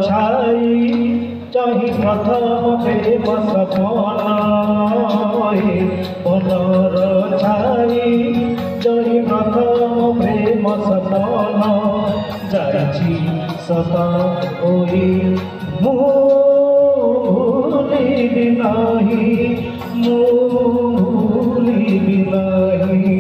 छाई चाही प्रथम प्रेम सपन मनर छाई चाही प्रथम प्रेम सपन जाइछि सता होई भूलिबि नाही भूलिबि नाही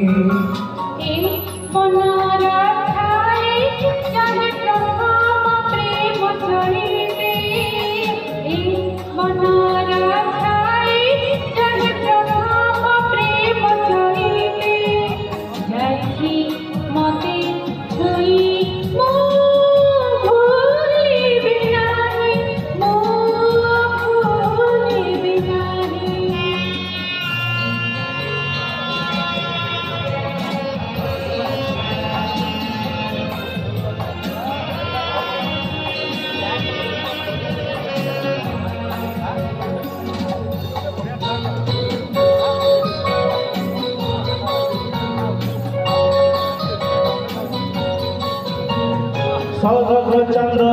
सरग चंद्र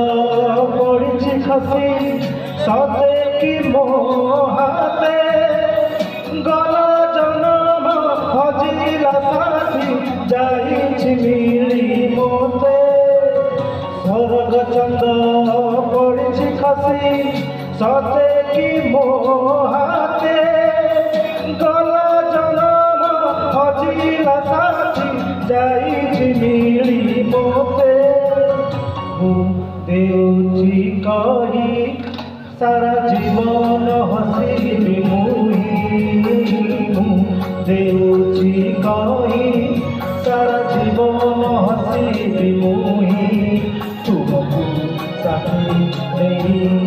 पड़ी खसी सते की मोहाते गल जन्म हजिला साथी जाइछि मिली मोते सरग चंद्र पड़ी खसी सते की मोहाते गल जन्म हजिला साथी जाइछि मिली मोते देउची कही सारा जीवन हसीबी देउची कही सारा जीवन हसीबी तुमको साथी नहीं